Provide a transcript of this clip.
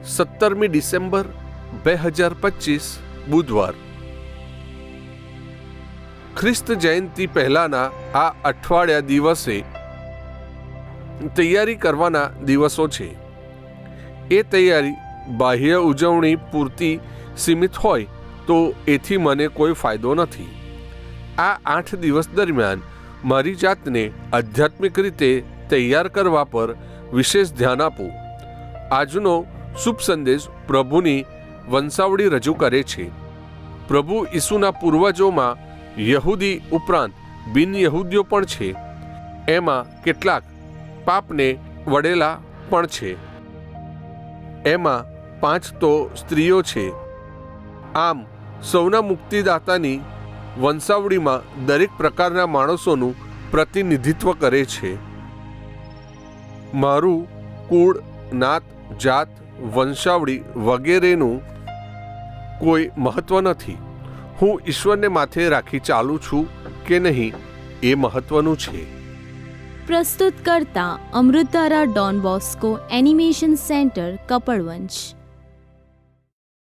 17મી December 2025 બુધવાર. ખ્રિસ્ત જયંતિ પહેલાના આ અઠવાડિયા દિવસે તૈયારી કરવાના દિવસો છે. એ તૈયારી બાહ્ય ઉજવણી પૂરતી સીમિત હોય તો એથી મને કોઈ ફાયદો નથી. આ 8 દિવસ દરમિયાન મારી જાતને આધ્યાત્મિક રીતે તૈયાર કરવા પર વિશેષ ધ્યાન આપું. આજનો શુભ સંદેશ પ્રભુની વંશાવળી રજૂ કરે છે. પ્રભુ ઈસુના પૂર્વજોમાં યહૂદી ઉપરાંત બિન યહૂદીઓ પણ છે. એમાં કેટલાક પાપને વળેલા પણ છે. એમાં 5 તો સ્ત્રીઓ છે. આમ સૌના મુક્તિદાતાની વંશાવળીમાં દરેક પ્રકારના માણસોનું પ્રતિનિધિત્વ કરે છે. મારું કુળ, નાત, જાત, વંશાવળી વગેરેનું કોઈ મહત્વ નથી. હું ઈશ્વરને માથે રાખી ચાલું છું કે નહીં એ મહત્વનું છે. પ્રસ્તુત કરતા અમૃતધારા Don Bosco animation centre, Kapadvanj.